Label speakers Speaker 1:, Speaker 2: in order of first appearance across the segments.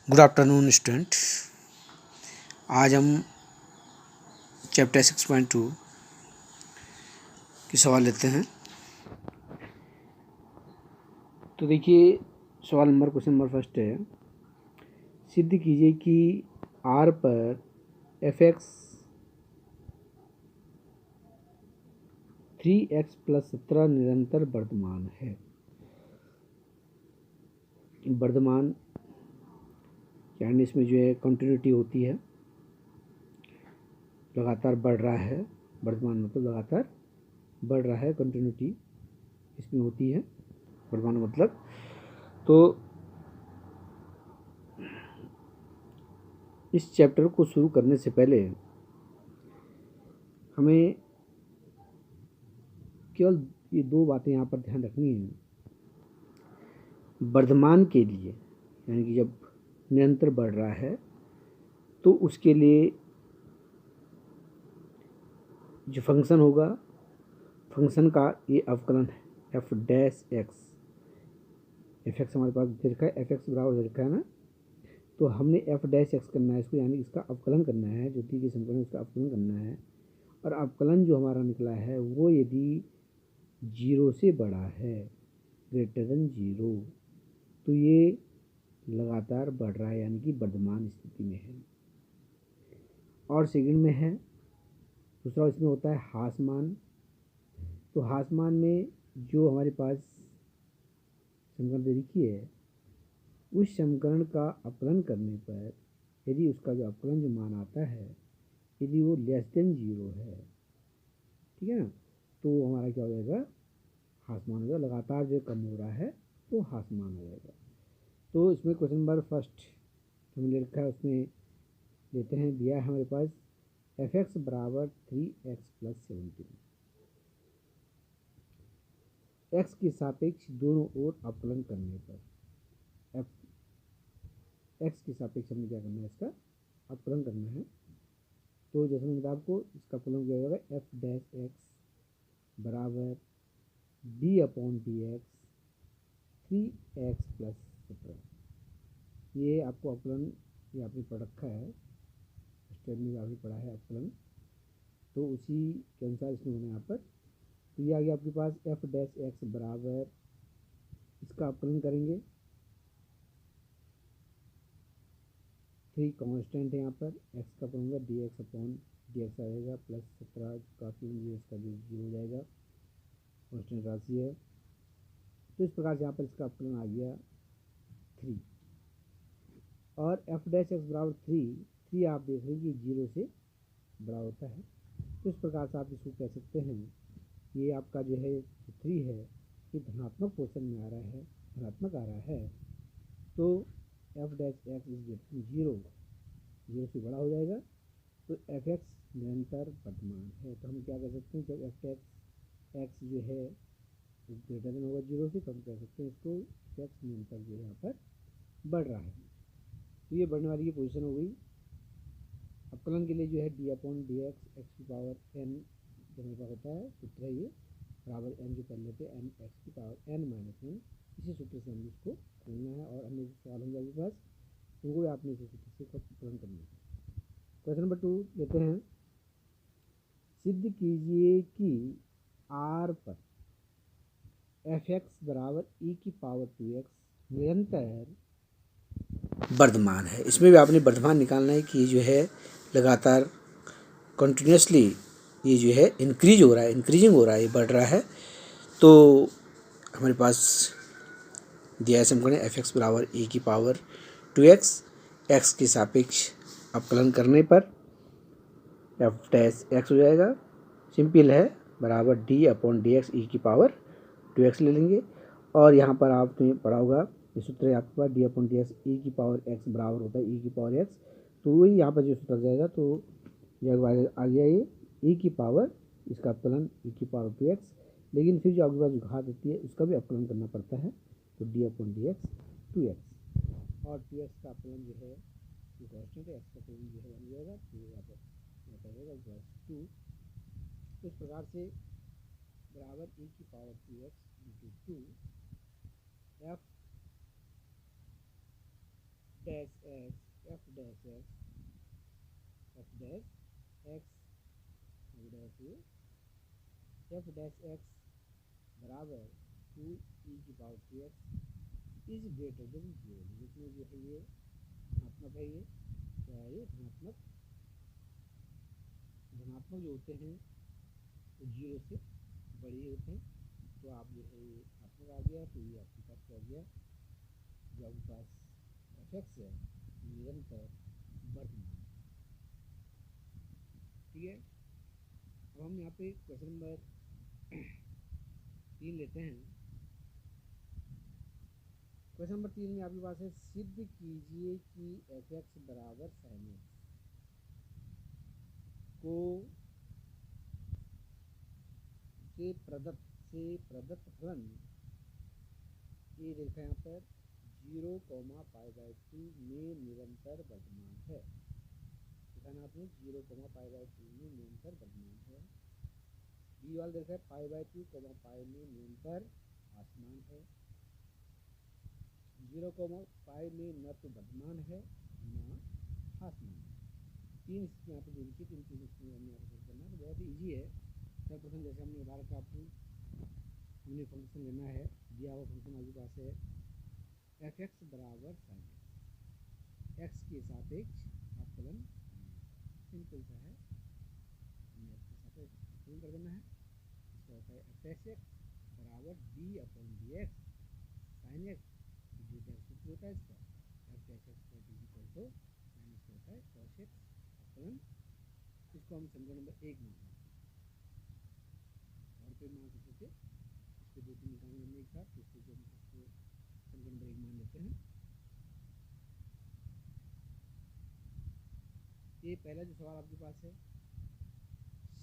Speaker 1: Good afternoon student. आज हम chapter 6.2 की सवाल लेते हैं। तो देखिए सवाल नंबर क्वेश्चन नंबर फर्स्ट है, सिद्ध कीजिए कि R पर fx 3x + 17 निरंतर वर्धमान है। वर्धमान यानी इसमें जो है कंटिन्यूटी होती है, लगातार बढ़ रहा है। वर्धमान मतलब लगातार बढ़ रहा है, कंटिन्यूटी इसमें होती है वर्धमान मतलब। तो इस चैप्टर को शुरू करने से पहले हमें केवल ये दो बातें यहाँ पर ध्यान रखनी है। वर्धमान के लिए यानी कि जब निरंतर बढ़ रहा है तो उसके लिए जो फंक्शन होगा, फंक्शन का ये अवकलन है F dash x. F x हमारे पास दे रखा है, एफ एक्स बराबर दे रखा है ना, तो हमने एफ डैश एक्स करना है इसको, यानी इसका अवकलन करना है। जो दी गई समीकरण उसका अवकलन करना है, और अवकलन जो हमारा निकला है वो यदि 0 से बड़ा है, ग्रेटर देन 0, तो ये लगातार बढ़ रहा है यानी कि वर्धमान स्थिति में है। और सेकंड में है दूसरा, इसमें होता है ह्रासमान। तो ह्रासमान में जो हमारे पास समीकरण दे रखी है, उस समीकरण का अवकलन करने पर यदि उसका जो अवकलन जो मान आता है यदि वो लेस देन 0 है, ठीक है ना, तो हमारा क्या हो जाएगा, ह्रासमान हो जाएगा। लगातार जो कम हो रहा है तो ह्रासमान हो जाएगा। तो इसमें क्वेश्चन नंबर फर्स्ट हमने ले रखा है, उसमें लेते हैं, दिया है हमारे पास एफ एक्स बराबर 3x + 17, एक्स के सापेक्ष दोनों ओर अवकलन करने पर एक्स के सापेक्ष हमें क्या करना है, इसका अवकलन करना है। तो जैसे मैंने आपको इसका अवकलन किया जाएगा एफ डैश एक्स बराबर d/dx 3x + 17। ये आपको अवकलन ये आपने पढ़ रखा है, स्टेप में आपने पढ़ा है अवकलन, तो उसी के अनुसार इसमें होना है यहाँ पर। तो ये आ गया आपके पास एफ डैश एक्स बराबर, इसका अवकलन करेंगे, 3 कांस्टेंट है यहाँ पर, एक्स का अवकलन होगा dx/dx आएगा प्लस 17 काफ़ी इसका भी 0 हो जाएगा, कांस्टेंट राशि है। तो इस प्रकार से यहाँ पर इसका अवकलन आ गया 3, और एफ डैश एक्स बराबर 3 आप देख रहे हैं कि 0 से बड़ा होता है। तो इस प्रकार से आप इसको कह सकते हैं, ये आपका जो है 3 है ये धनात्मक पोर्शन में आ रहा है, धनात्मक आ रहा है। तो F dash x is greater than 0 से बड़ा हो जाएगा, तो एफ एक्स निरंतर वर्धमान है। तो हम क्या कर सकते हैं, जब एफ एक्स जो है ग्रेटर देन होगा 0 से, तो हम कह सकते हैं इसको एफ एक्स निरंतर जो है यहाँ पर बढ़ रहा है। तो ये बढ़ने वाली ये पोजीशन हो गई। अवकलन के लिए जो है d/dx एक्स की पावर n जो हमारे पास होता है सूत्र है, ये बराबर n जो कर लेते हैं n एक्स की पावर n - 1, इसी सूत्र से हमें इसको खोलना है। और हमें सवाल होंगे आपके पास, उनको भी आपने इसी सूत्र से अवकलन करना है। क्वेश्चन नंबर 2 लेते हैं, सिद्ध कीजिए कि r पर एफ एक्स बराबर e⁻²x निरंतर वर्धमान है। इसमें भी आपने वर्धमान निकालना है कि जो है लगातार कंटिन्यूसली ये जो है इंक्रीजिंग हो रहा है, ये बढ़ रहा है। तो हमारे पास दिया है समीकरण एफ एक्स बराबर e⁻²x, एक्स के सापेक्ष अवकलन करने पर एफ डैश एक्स हो जाएगा, सिंपल है, बराबर d/dx e⁻² ले लेंगे। और यहाँ पर आपने पढ़ा होगा ये सूत्र है आपके पास, d/dx e⁻x बराबर होता है e⁻x, तो वही यहाँ पर जो सूत्र जाएगा, तो यह आ गया ये e⁻, इसका अवकलन e⁻²x, लेकिन फिर जो आपके पास घात होती है उसका भी अवकलन करना पड़ता है, तो d/dx 2x, और 2x का अवकलन जो है ये कांस्टेंट है, एक्स का अवकलन जो है बन जाएगा, तो यहाँ पर जाएगा 2। इस प्रकार से बराबर e⁻2x × 2 F dash x F dash x F dash x dash F dash x बराबर 2e⁻2x इज ग्रेटर देन 0। जिसमें जो है ये धनात्मक है, ये क्या है, ये धनात्मक जो होते हैं वो 0 से बड़े होते हैं। तो आप जो है ये धनात्मक आ गया, तो ये आपके पास क्या हो गया, जो आपके पास एफ एक्स है निरंतर वर्तमान। ठीक है, अब हम यहाँ पे क्वेश्चन नंबर 3 लेते हैं। क्वेश्चन नंबर 3 में आपके पास है सिद्ध कीजिए कि एफ एक्स बराबर sin x को से प्रदत्त फलन ये देखा यहाँ पर 0,π/2 में निरंतर वर्तमान है। दिखाना आपने 0,π/2 में निरंतर वर्तमान है। बी वाला देखा है π/2, π में निरंतर आसमान है। 0,π में न तो वर्तमान है न आसमान। 3 स्थिति यहाँ पे दे रखी है, 3 स्थिति हमने यहाँ पे करना है, तो बहुत ही ईजी है। सर्वप्रथम जैसे हमने बता रखा आपको, हमने फंक्शन लेना है, दिया हुआ फंक्शन आपके पास है एफ एक्स बराबर sin एक्स के सापेक्ष अवकलन, सिंपल सा है, हमें एक्स के सापेक्ष अवकलन कर देना है। इसका होता है एफ एक्स बराबर d/dx sin एक्स, जो सूत्र होता है इसका f dash x is equal to minus होता है cos x अवकलन। इसको हम समीकरण नंबर 1 मान लेते हैं, और कोई मान सकते थे, इसको 2-3 निकालेंगे हमने एक साथ, तो इसको हम इसको समीकरण नंबर 1 मान लेते हैं। ये पहला जो सवाल आपके पास है,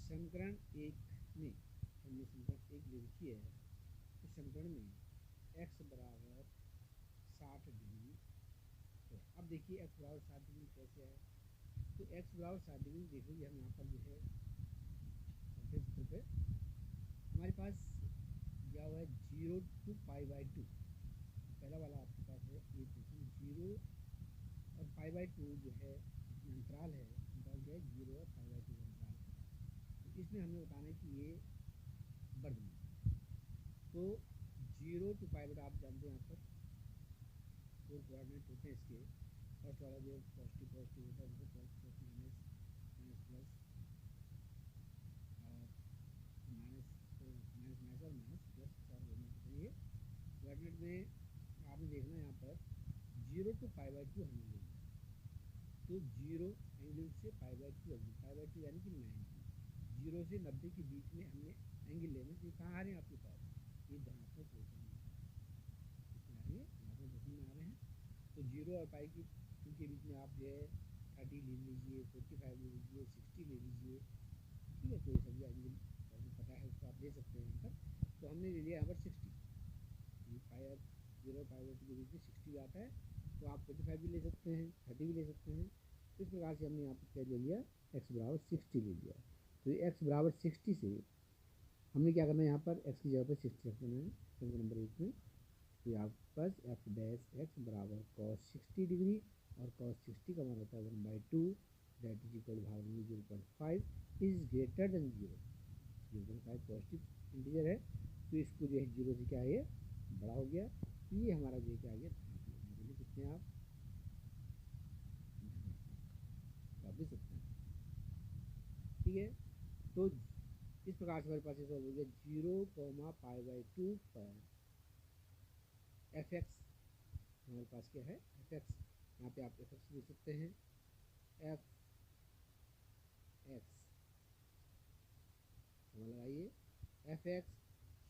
Speaker 1: समीकरण 1 में हमने समीकरण 1 ले रखी है। इस समीकरण में x बराबर 60 डिग्री है। अब देखिए x बराबर 60 डिग्री कैसे है, तो x बराबर 60 डिग्री देख लीजिए, हम यहाँ पर जो है चित्र पे हमारे पास दिया हुआ है 0 to π/2। पहला वाला आपके पास है ये क्वेश्चन 0 और π/2 जो है अंतराल है, अंतराल क्या है 0 और π/2 का अंतराल। तो इसमें हमें बताना है कि ये वर्तमान, तो 0 to π/2 आप जानते हैं यहाँ पर 4 कोऑर्डिनेट होते हैं इसके। फर्स्ट वाला जो पॉजिटिव होता है उसे plus plus minus minus plus और माइनस, तो माइनस माइनस और माइनस प्लस 4 कोऑर्डिनेट होते हैं। ये कोऑर्डिनेट में आपने देखना है यहाँ पर 0 to π/2 हमने ले लिया, तो 0 एंगल से π/2 एंगल, π/2 यानी कि 90, 0 से 90 के बीच में हमने एंगल लेना। तो कहाँ आ रहे हैं आपके पास, ये धनात्मक पोर्शन में, इसमें आ रही है, धनात्मक पोर्शन में आ रहे हैं। तो 0 और पाई के बीच में आप जो है 30 ले लीजिए, 45 ले लीजिए, 60 ले लीजिए, ठीक है। तो ये सब एंगल पता है उसको आप ले सकते हैं यहाँ पर। तो हमने ले लिया यहाँ पर 60, ये पाई 0 और π/2 के बीच में 60 आता है, तो आप 45 भी ले सकते हैं, 30 भी ले सकते हैं। इस प्रकार से हमने यहाँ पर क्या ले लिया, x बराबर 60 ले लिया। तो ये x बराबर 60 से हमने क्या करना है, यहाँ पर x की जगह पर 60 रख देना है समीकरण नंबर 1 में। तो आपके पास एफ डैश एक्स बराबर cos 60 डिग्री, और cos 60 का मान होता है 1/2, दैट इज इक्वल भाग में 0.5 is greater than 0। 0.5 positive integer है, तो इसको जो है 0 से क्या है, ये बड़ा हो गया। तो ये हमारा जो क्या आ गया, धनात्मक। बोलिए कितने आप लिख सकते हैं, ठीक है। तो इस प्रकार से हमारे पास ये सॉल्व हो गया 0,π/2 पर एफ एक्स। हमारे पास क्या है, एफ एक्स, यहाँ पे आप एफ एक्स लिख सकते हैं, एफ एक्स समझ लगाइए, एफ एक्स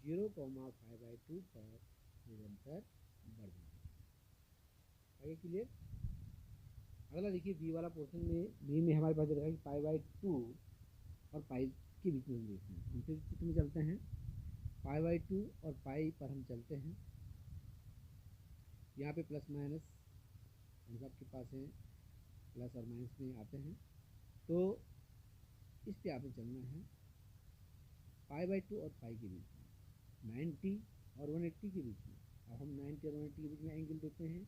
Speaker 1: 0,π/2 पर निरंतर वर्तमान। आगे क्लियर। अगला देखिए बी वाला पोर्शन में, बी में हमारे पास देखा कि π/2 और पाई के बीच में हम देखते हैं। हम फिर चित्र में चलते हैं, π/2 और पाई पर हम चलते हैं। यहाँ पे प्लस माइनस हम सबके पास हैं, प्लस और माइनस में आते हैं, तो इस पे आपने चलना है π/2 और पाई के बीच में, 90 और 180 के बीच में। अब हम 90 और 180 के बीच में एंगल देते हैं,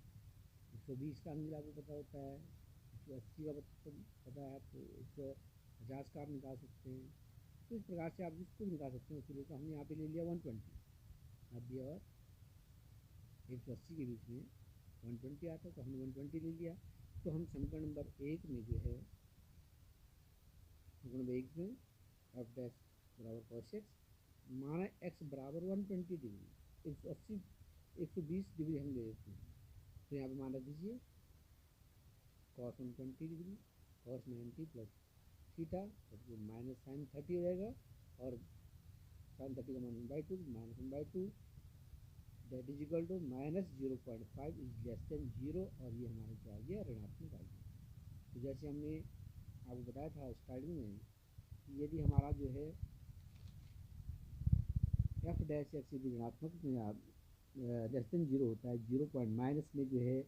Speaker 1: 120 का अंग्ल आपको पता होता है, 180 का पता है आपको, 150 का आप निकाल सकते हैं। तो इस प्रकार से आप जिसको निकाल सकते हैं उसके लिए। तो हमने यहाँ पे ले लिया 120, अब ये और 180 के बीच में 120 आता है, तो हमने 120 ले लिया। तो हम समीकरण नंबर 1 में जो है, समीकरण नंबर 1 में एफ डैश बराबर cos x, माना x बराबर 120 डिग्री, 180 120 डिग्री हम ले लेते हैं। तो यहाँ पे मान रख दीजिए cos 120 degree cos 90 plus theta, तो माइनस साइन 30 हो जाएगा, और साइन 30 का मान 1/2 minus 1/2 that is equal to minus 0.5 is less than 0, और ये हमारा क्या आ गया, ऋणात्मक आ गया। तो जैसे हमने आपको बताया था स्टार्टिंग में, यदि हमारा जो है एफ डैश एक्स यदि ऋणात्मक लेस देन 0 होता है, 0 पॉइंट माइनस में जो है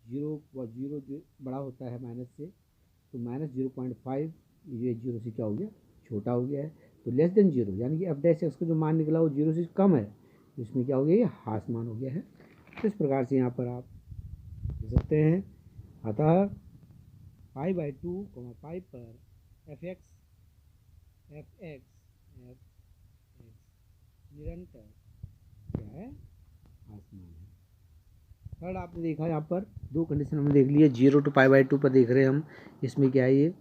Speaker 1: 0 जो बड़ा होता है माइनस से, तो माइनस 0.5 ये 0 से क्या हो गया, छोटा हो गया है। तो लेस देन 0 यानी कि एफ डैश एक्स का जो मान निकला वो 0 से कम है, तो इसमें क्या हो गया, ये हास मान हो गया है। तो इस प्रकार से यहाँ पर आप देख सकते हैं। अतः π/2 पाई पर एफ एक्स निरंतर क्या है, आसमान है। थर्ड आपने देखा यहाँ पर दो कंडीशन हमने देख लिया, 0 to π/2 पर देख रहे हैं हम। इसमें क्या है, ये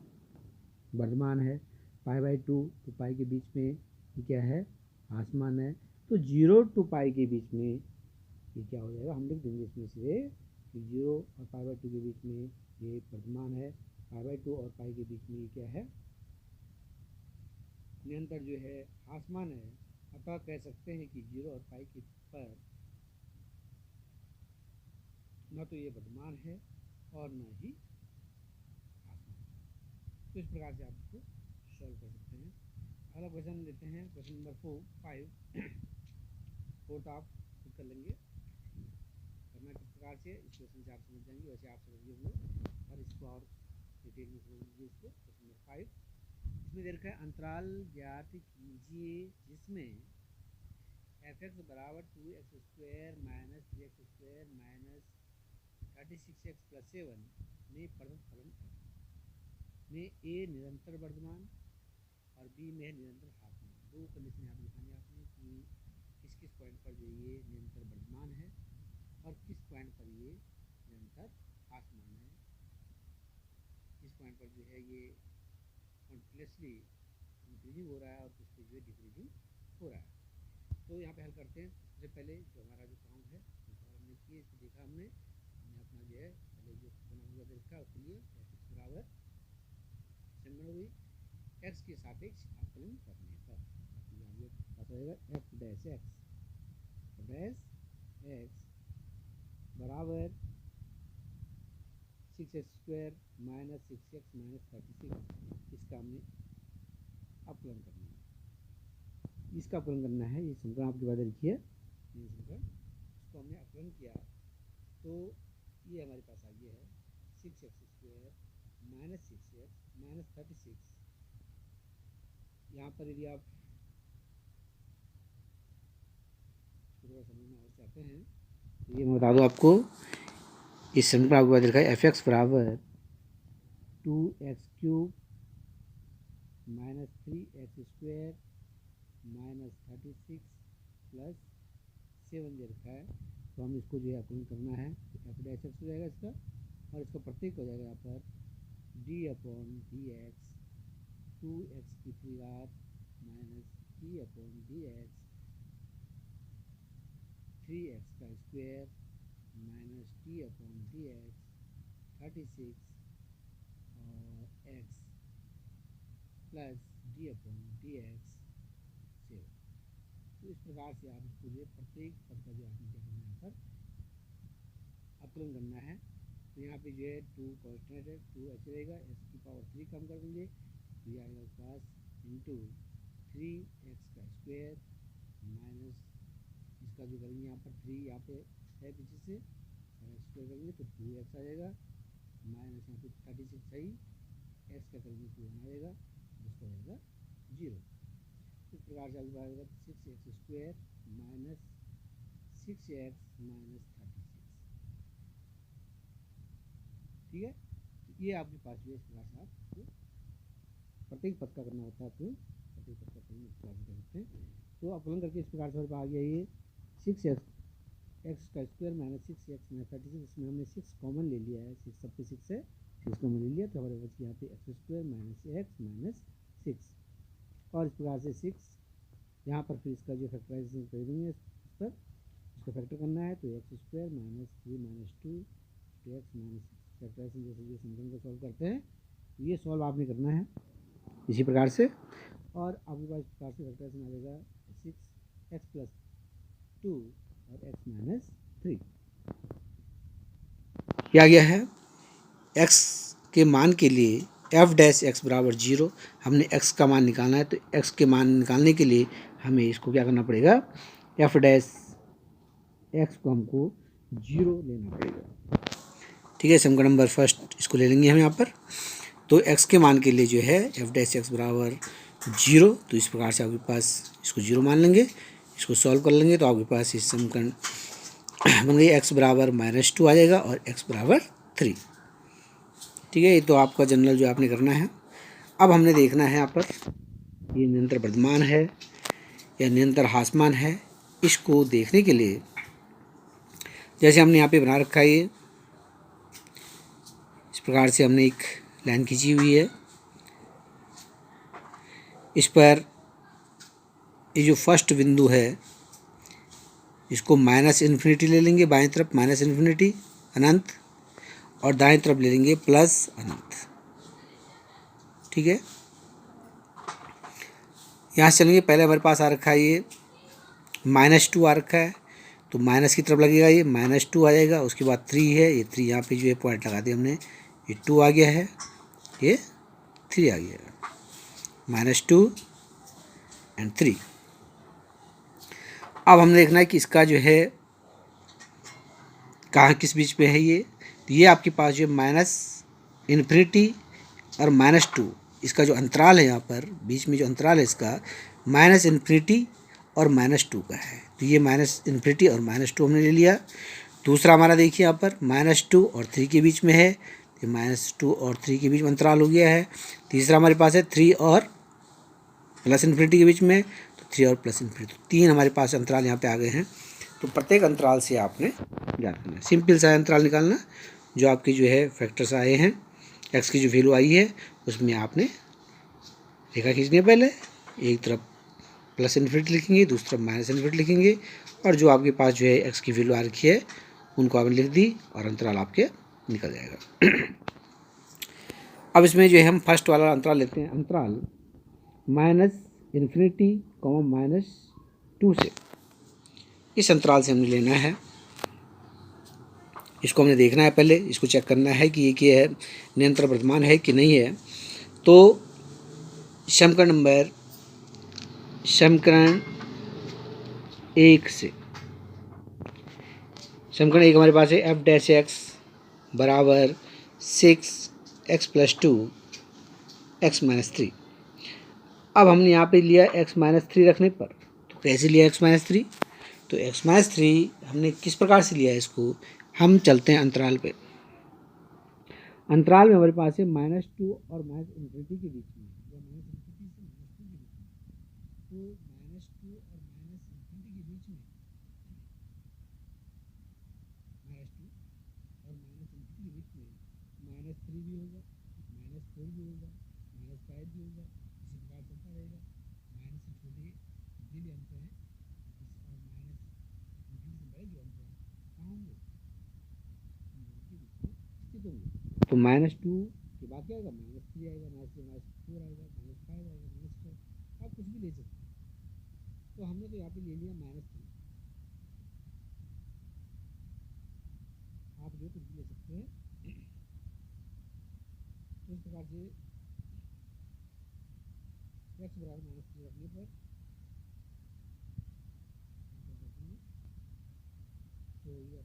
Speaker 1: वर्धमान है, π/2 तो पाई के बीच में ये क्या है, आसमान है। तो 0 to π के बीच में ये क्या हो जाएगा, हम लिख देंगे इसमें से कि 0 और π/2 के बीच में ये वर्धमान है, π/2 और पाई के बीच में ये क्या है, निरंतर जो है आसमान है। अतः कह सकते हैं कि 0 और पाई के पर न तो ये वर्धमान है और न ही आसमान। तो इस प्रकार से आप इसको सॉल्व कर सकते हैं। अगला क्वेश्चन लेते हैं, क्वेश्चन नंबर 4 आप खुद कर लेंगे करना किस प्रकार से, इस क्वेश्चन से आप समझ जाएंगे, वैसे आप समझिए होंगे, और इसको और डिटेल में समझ लीजिए इसको। क्वेश्चन नंबर 5 इसमें दे रखा है, अंतराल ज्ञात कीजिए जिसमें एफ एक्स बराबर 2x² minus 3x² minus 36x plus 7 में प्रदत्त फलन में ए निरंतर वर्धमान और बी में है निरंतर हासमान। दो कंडीशन यहाँ पर दिखानी आपने कि किस किस पॉइंट पर जो ये निरंतर वर्धमान है और किस पॉइंट पर ये निरंतर हासमान है। किस पॉइंट पर जो है ये कॉन्टिन्यूसली इंक्रीजिंग हो रहा है और किस पे जो है डिक्रीजिंग हो रहा है। तो यहाँ पे हल करते हैं। सबसे पहले जो हमारा जो काम है हमने किए, इसको देखा हमने अपना जो है पहले जो बना हुआ देखा उसके लिए x बराबर समीकरण हुई x के सापेक्ष आकलन करने पर आगे पास रहेगा एफ डैश एक्स बराबर 6x² माइनस 6x माइनस 36, इसका हमने अपकलन करना है, इसका अपकलन करना है। ये समीकरण आपके बाद लिखिए, ये समीकरण इसको हमने अपकलन किया तो ये हमारे पास आ गया है 6x² माइनस 6x माइनस 36। यहाँ पर यदि आप थोड़ा समझना और चाहते हैं तो ये मैं बता दूँ आपको, इस समीकरण आपके बाद लिखा है एफ एक्स बराबर 2x³ minus 3x² minus 36 plus 7 दे रखा है। तो हम इसको जो है अपकलन करना है, एफ डैश एक्स हो जाएगा इसका, और इसका प्रत्येक हो जाएगा यहाँ पर d/dx 2x की 3 माइनस d/dx 3x का स्क्वायर माइनस d/dx 36 और x प्लस d/dx 7। तो इस प्रकार से आप इसको जो प्रत्येक पद का जो आपने क्या करना है यहाँ पर अपकलन करना है। तो यहाँ पे जो है 2 कॉन्स्टेंट है, 2 रहेगा, x की पावर 3 कम कर देंगे तो ये आएगा पास इंटू 3x का स्क्वायर माइनस इसका जो करेंगे यहाँ पर 3 यहाँ पे है पीछे से, और स्क्वायर करेंगे तो 2x आ जाएगा, माइनस यहाँ पे 36 सही, x का करेंगे 2 आ जाएगा, जिसका आएगा 0। इस प्रकार से आपके पास 6x² माइनस 6x माइनस 36 ठीक है। तो ये आपके पास जो है इस प्रकार से आप प्रत्येक पद का करना होता है आपको, प्रत्येक पद का फलन इस प्रकार से कर सकते हैं। तो अपलन करके इस प्रकार से हमारे पास आ गया ये 6x का स्क्वायर माइनस 6x माइनस 36, इसमें हमने 6 कॉमन ले लिया है, 6 सब पे 6 है, 6 कॉमन ले लिया, तो हमारे पास यहाँ पे x square minus x minus 6 और इस प्रकार से 6 यहाँ पर फिर इसका जो फैक्टराइजेशन कर देंगे इस पर, इसको फैक्टर करना है तो x square minus 3 minus 2 x minus factorization जैसे ये समीकरण को सॉल्व करते हैं, ये सॉल्व आपने करना है इसी प्रकार से। और आपके पास इस प्रकार से फैक्टराइजेशन आ जाएगा 6x प्लस 2 और x माइनस 3। क्या गया है x के मान के लिए f डैश x बराबर 0, हमने x का मान निकालना है, तो x के मान निकालने के लिए हमें इसको क्या करना पड़ेगा, f डैश x को हमको 0 लेना पड़ेगा। ठीक है, समीकरण नंबर फर्स्ट इसको ले लेंगे हम यहाँ पर। तो x के मान के लिए जो है f डैश x बराबर 0, तो इस प्रकार से आपके पास इसको 0 मान लेंगे, इसको सॉल्व कर लेंगे तो आपके पास इस समीकरण बन गई x बराबर -2 आ जाएगा और x बराबर 3। ठीक है, ये तो आपका जनरल जो आपने करना है। अब हमने देखना है यहाँ पर ये निरंतर वर्धमान है या निरंतर ह्रासमान है, इसको देखने के लिए जैसे हमने यहाँ पे बना रखा है, ये इस प्रकार से हमने एक लाइन खींची हुई है, इस पर ये जो फर्स्ट बिंदु है इसको माइनस इन्फिनिटी ले लेंगे, बाएं तरफ माइनस इन्फिनिटी अनंत, और दाएं तरफ ले लेंगे प्लस अनंत। ठीक है, यहाँ से चलेंगे, पहले हमारे पास आ रखा है ये -2 आ रखा है, तो माइनस की तरफ लगेगा, ये -2 आ जाएगा, उसके बाद 3 है, ये 3 यहाँ पे जो है पॉइंट लगा दिया हमने, ये 2 आ गया है, ये 3 आ गया, -2 एंड 3। अब हमने देखना है कि इसका जो है कहाँ किस बीच में है ये, तो ये आपके पास जो माइनस इन्फिनिटी और -2, इसका जो अंतराल है यहाँ पर बीच में जो अंतराल है इसका माइनस इन्फिनिटी और -2 का है, तो ये माइनस इन्फिनिटी और -2 हमने ले लिया। दूसरा हमारा देखिए यहाँ पर -2 और 3 के बीच में है, तो -2 और 3 के बीच में अंतराल हो गया है। तीसरा हमारे पास है 3 और प्लस इन्फिनिटी के बीच में, तो 3 और प्लस इन्फिनिटी, 3 हमारे पास अंतराल यहाँ पे आ गए हैं। तो प्रत्येक अंतराल से आपने ज्ञात करना है, सिंपल सा अंतराल निकालना, जो आपके जो है फैक्टर्स आए हैं, एक्स की जो वैल्यू आई है उसमें आपने रेखा खींचनी है, पहले एक तरफ प्लस इन्फिनिटी लिखेंगे, दूसरी तरफ माइनस इन्फिनिटी लिखेंगे, और जो आपके पास जो है एक्स की वैल्यू आ रखी है उनको आपने लिख दी और अंतराल आपके निकल जाएगा। अब इसमें जो है हम फर्स्ट वाला अंतराल लेते हैं, अंतराल माइनस इन्फिनिटी -2 से, इस अंतराल से हमने लेना है, इसको हमने देखना है, पहले इसको चेक करना है कि ये क्या है, निरंतर वर्धमान है कि नहीं है। तो समीकरण 1 से, समीकरण 1 हमारे पास है f डैश x बराबर 6x + 2 x - 3। अब हमने यहाँ पे लिया x - 3 रखने पर, तो कैसे लिया x - 3, तो x - 3 हमने किस प्रकार से लिया है इसको, हम चलते हैं अंतराल पे। अंतराल में हमारे पास है -2 और -इन्फिनिटी के बीच में, या -इन्फिनिटी से -2 के बीच में, तो -2 और -इन्फिनिटी के बीच में, -2 और -इन्फिनिटी के बीच में -3 भी होगा, -4 भी होगा, -5 भी होगा, इसी प्रकार चलता रहेगा। माइनस से छोटे जितने भी अंक हैं और -इन्फिनिटी से बड़े जो अंक हैं कहाँ होंगे, के बीच में स्थित होंगे। तो -2 के बाद क्या आएगा, -3 आएगा, -4 आएगा, -5 आएगा, -4, आप कुछ भी ले सकते हैं। तो हमने तो यहाँ पे ले लिया -3, आप जो कुछ भी ले सकते हैं। तो इस प्रकार से x बराबर -3 रखने पर तो ये x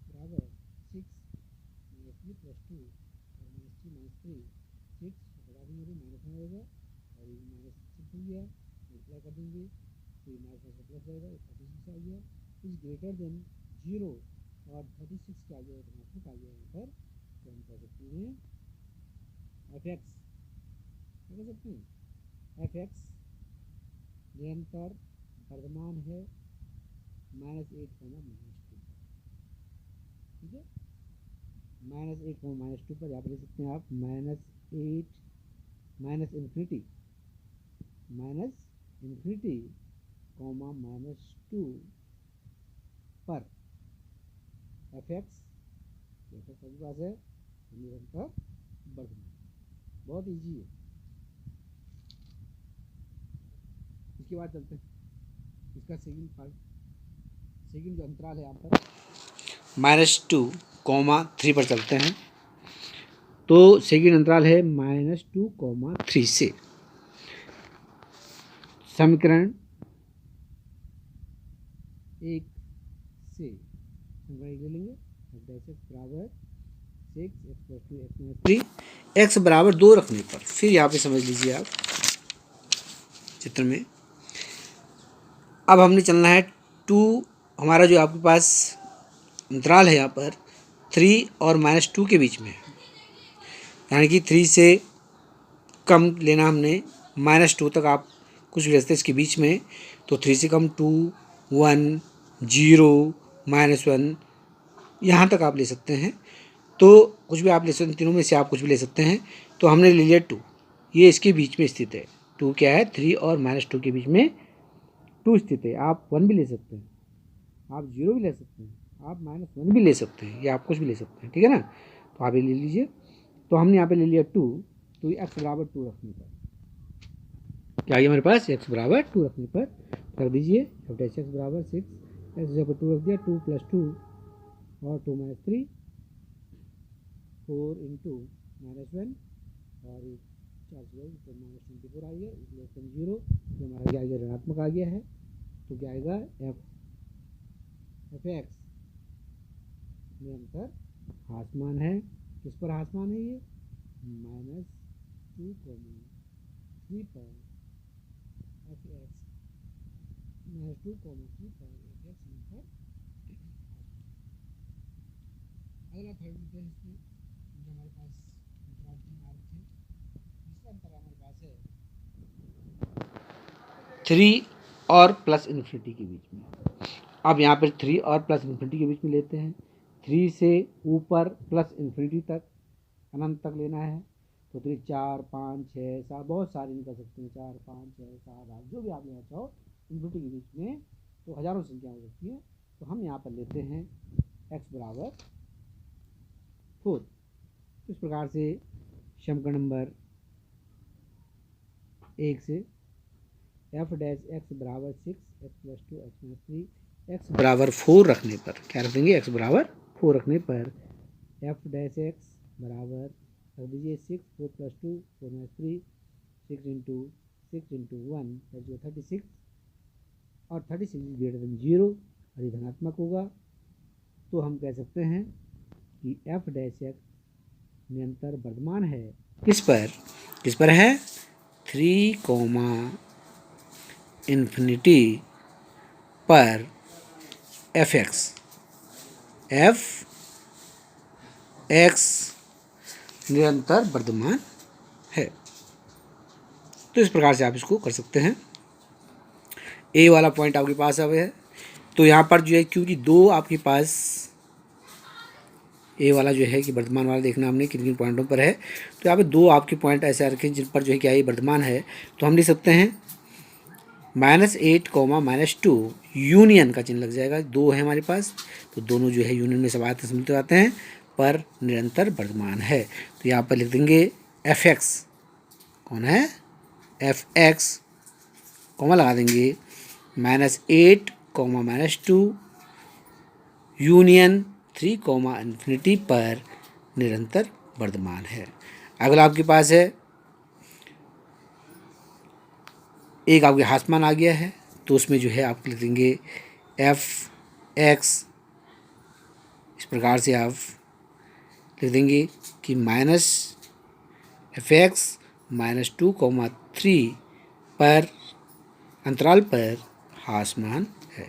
Speaker 1: बराबर 6 - 3 + 2 और -3 - 3, 6 बड़ा भी माइनस में होगा और ये माइनस शिफ्ट हो गया, मल्टीप्लाई कर देंगे तो ये माइनस में प्लस रहेगा, 36 आ गया, इज ग्रेटर देन 0 और 36 का जो धनात्मक आ गया यहाँ पर, तो इसे हम कह सकते हैं एफ एक्स, कह सकते हैं एफ एक्स निरंतर वर्धमान है -8, ठीक है। -8, -2 पर यहाँ पर लिख सकते हैं आप -8 माइनस इन्फिनिटी -2 पर एफ एक्स आपके पास है निरंतर वर्धमान। बहुत इजी है। इसके बाद चलते हैं इसका सेकंड पार्ट, सेकंड जो अंतराल है यहाँ पर -2, 3 पर चलते हैं। तो सेकंड अंतराल है -2, 3 से समीकरण 1 से समीकरण ले लेंगे बराबर 6x+2x-3 x बराबर 2 रखने पर, फिर यहाँ पे समझ लीजिए आप चित्र में, अब हमने चलना है 2, हमारा जो आपके पास अंतराल है यहाँ पर 3 और -2 के बीच में है, यानी कि 3 से कम लेना हमने, -2 तक आप कुछ भी लेते इसके बीच में, तो 3 से कम 2, 1, 0, -1 यहाँ तक आप ले सकते हैं। तो कुछ भी आप ले सकते हैं, तीनों में से आप कुछ भी ले सकते हैं। तो हमने ले लिया 2, ये इसके बीच में स्थित है। 2 क्या है, 3 और -2 के बीच में 2 स्थित है। आप 1 भी ले सकते हैं, आप 0 भी ले सकते हैं, आप -1 भी ले सकते हैं, या आप कुछ भी ले सकते हैं, ठीक है ना। तो आप ये ले लीजिए। तो हमने यहाँ पे ले लिया 2, तो x बराबर 2 रखने पर क्या आ गया हमारे पास, x बराबर 2 रखने पर कर दीजिए x बराबर 6, x जगह पर 2 रख दिया, 2 + 2 और 2 - 3, 4 × -1 और 4 से -24 आ गया, इसलिए 0, तो हमारा क्या आ गया, ऋणात्मक आ गया है। तो क्या आएगा, एफ एक्स निरंतर हासमान है। किस पर हासमान है ये, -2, 3 पर एफ एक्स, -2, 3 पर एफ एक्स निरंतर। अगला थर्ड लेते हैं इसमें, जो हमारे पास अंतराल 3 आ रखे हैं। तीसरा अंतराल हमारे पास है 3 और +∞ के बीच में। अब यहाँ पर 3 और +∞ के बीच में लेते हैं। 3 से ऊपर +∞ तक, अनंत तक लेना है। तो 3, 4, 5, 6, 7, बहुत सारे निकल सकते हैं, 4, 5, 6, 7, 8, जो भी आप लेना चाहो इन्फिनिटी के बीच में, तो हज़ारों संख्या हो सकती है। तो हम यहाँ पर लेते हैं x बराबर 4। इस प्रकार से समीकरण नंबर 1 से f डैश x बराबर 6, x+2 x-3 x बराबर 4 रखने पर क्या रख देंगे, x बराबर 4 रखने पर f डैश x बराबर रख दीजिए 6, 4 + 2 4 - 3, 6 × 1 36, और 36 > 0 और ये धनात्मक होगा। तो हम कह सकते हैं कि f डैश x निरंतर वर्धमान है। किस पर है, 3, इन्फिनिटी पर एफ एक्स निरंतर वर्धमान है। तो इस प्रकार से आप इसको कर सकते हैं। ए वाला पॉइंट आपके पास अब है। तो यहाँ पर जो है, क्योंकि 2 आपके पास ए वाला जो है कि वर्धमान वाला देखना हमने किन किन पॉइंटों पर है। तो यहाँ पे 2 आपके पॉइंट ऐसे रखें जिन पर जो है क्या ये वर्धमान है। तो हम लिख सकते हैं -8, -2 यूनियन का चिन्ह लग जाएगा। 2 है हमारे पास, तो दोनों जो है यूनियन में सब आते हैं पर निरंतर वर्धमान है। तो यहाँ पर लिख देंगे एफ एक्स, कौन है, एफ एक्स कॉमा लगा देंगे -8, -2 यूनियन 3, इन्फिनिटी पर निरंतर वर्धमान है। अगला आपके पास है, एक आपके हासमान आ गया है, तो उसमें जो है आप लिख देंगे एफ एक्स, इस प्रकार से आप लिख देंगे कि -f(x) -2, 3 पर अंतराल पर हासमान है।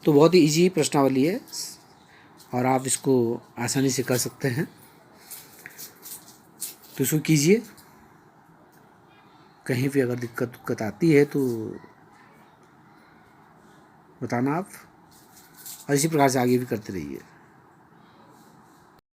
Speaker 1: तो बहुत ही इजी प्रश्नावली है और आप इसको आसानी से कर सकते हैं। तो इसको कीजिए। कहीं भी अगर दिक्कत आती है तो बताना आप, और इसी प्रकार से आगे भी करते रहिए।